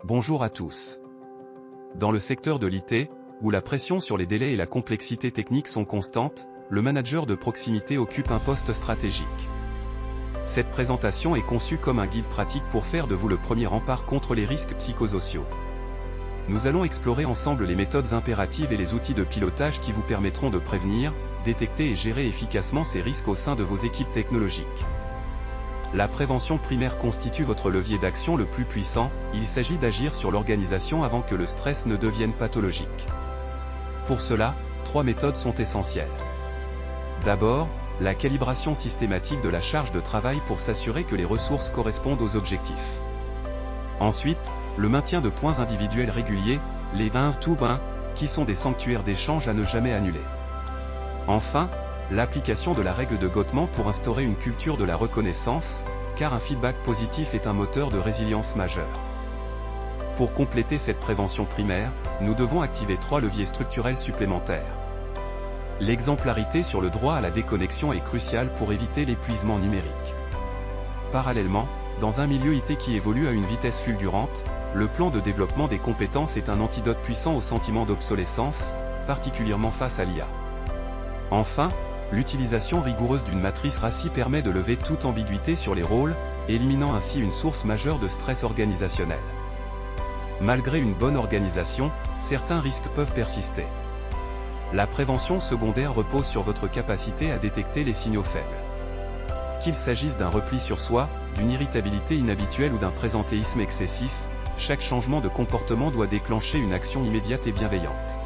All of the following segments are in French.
Bonjour à tous. Dans le secteur de l'IT, où la pression sur les délais et la complexité technique sont constantes, le manager de proximité occupe un poste stratégique. Cette présentation est conçue comme un guide pratique pour faire de vous le premier rempart contre les risques psychosociaux. Nous allons explorer ensemble les méthodes impératives et les outils de pilotage qui vous permettront de prévenir, détecter et gérer efficacement ces risques au sein de vos équipes technologiques. La prévention primaire constitue votre levier d'action le plus puissant, il s'agit d'agir sur l'organisation avant que le stress ne devienne pathologique. Pour cela, 3 méthodes sont essentielles. D'abord, la calibration systématique de la charge de travail pour s'assurer que les ressources correspondent aux objectifs. Ensuite, le maintien de points individuels réguliers, les 1-to-1, qui sont des sanctuaires d'échange à ne jamais annuler. Enfin, l'application de la règle de Gottman pour instaurer une culture de la reconnaissance, car un feedback positif est un moteur de résilience majeur. Pour compléter cette prévention primaire, nous devons activer 3 leviers structurels supplémentaires. L'exemplarité sur le droit à la déconnexion est cruciale pour éviter l'épuisement numérique. Parallèlement, dans un milieu IT qui évolue à une vitesse fulgurante, le plan de développement des compétences est un antidote puissant au sentiment d'obsolescence, particulièrement face à l'IA. Enfin, l'utilisation rigoureuse d'une matrice RACI permet de lever toute ambiguïté sur les rôles, éliminant ainsi une source majeure de stress organisationnel. Malgré une bonne organisation, certains risques peuvent persister. La prévention secondaire repose sur votre capacité à détecter les signaux faibles. Qu'il s'agisse d'un repli sur soi, d'une irritabilité inhabituelle ou d'un présentéisme excessif, chaque changement de comportement doit déclencher une action immédiate et bienveillante.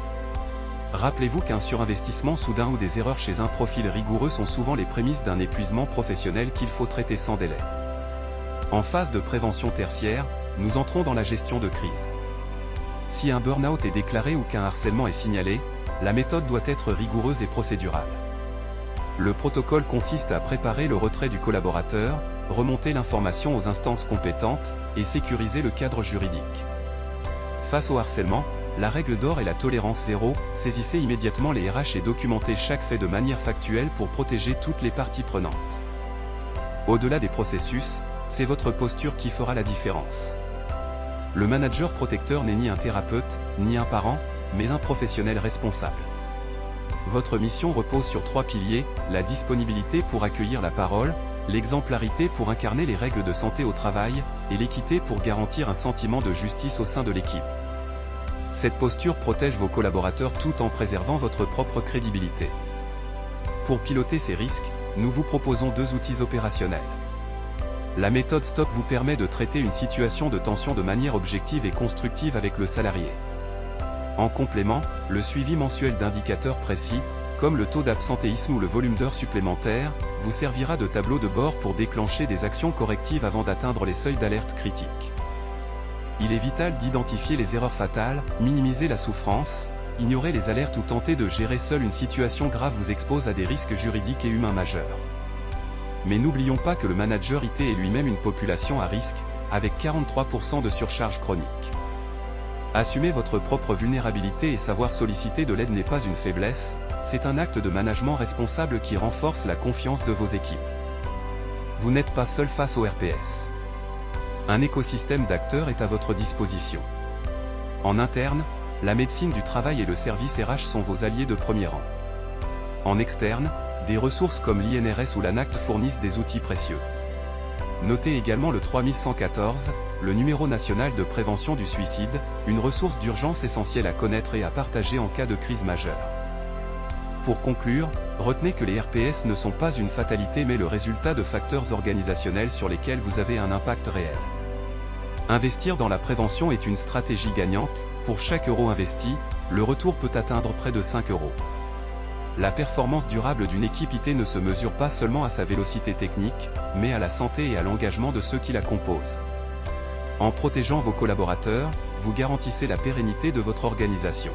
Rappelez-vous qu'un surinvestissement soudain ou des erreurs chez un profil rigoureux sont souvent les prémices d'un épuisement professionnel qu'il faut traiter sans délai. En phase de prévention tertiaire, nous entrons dans la gestion de crise. Si un burn-out est déclaré ou qu'un harcèlement est signalé, la méthode doit être rigoureuse et procédurale. Le protocole consiste à préparer le retrait du collaborateur, remonter l'information aux instances compétentes, et sécuriser le cadre juridique. Face au harcèlement, la règle d'or est la tolérance zéro, saisissez immédiatement les RH et documentez chaque fait de manière factuelle pour protéger toutes les parties prenantes. Au-delà des processus, c'est votre posture qui fera la différence. Le manager protecteur n'est ni un thérapeute, ni un parent, mais un professionnel responsable. Votre mission repose sur 3 piliers, la disponibilité pour accueillir la parole, l'exemplarité pour incarner les règles de santé au travail, et l'équité pour garantir un sentiment de justice au sein de l'équipe. Cette posture protège vos collaborateurs tout en préservant votre propre crédibilité. Pour piloter ces risques, nous vous proposons 2 outils opérationnels. La méthode STOP vous permet de traiter une situation de tension de manière objective et constructive avec le salarié. En complément, le suivi mensuel d'indicateurs précis, comme le taux d'absentéisme ou le volume d'heures supplémentaires, vous servira de tableau de bord pour déclencher des actions correctives avant d'atteindre les seuils d'alerte critiques. Il est vital d'identifier les erreurs fatales, minimiser la souffrance, ignorer les alertes ou tenter de gérer seul une situation grave vous expose à des risques juridiques et humains majeurs. Mais n'oublions pas que le manager IT est lui-même une population à risque, avec 43% de surcharge chronique. Assumer votre propre vulnérabilité et savoir solliciter de l'aide n'est pas une faiblesse, c'est un acte de management responsable qui renforce la confiance de vos équipes. Vous n'êtes pas seul face au RPS. Un écosystème d'acteurs est à votre disposition. En interne, la médecine du travail et le service RH sont vos alliés de premier rang. En externe, des ressources comme l'INRS ou l'ANACT fournissent des outils précieux. Notez également le 3114, le numéro national de prévention du suicide, une ressource d'urgence essentielle à connaître et à partager en cas de crise majeure. Pour conclure, retenez que les RPS ne sont pas une fatalité mais le résultat de facteurs organisationnels sur lesquels vous avez un impact réel. Investir dans la prévention est une stratégie gagnante, pour chaque euro investi, le retour peut atteindre près de 5 euros. La performance durable d'une équipe IT ne se mesure pas seulement à sa vélocité technique, mais à la santé et à l'engagement de ceux qui la composent. En protégeant vos collaborateurs, vous garantissez la pérennité de votre organisation.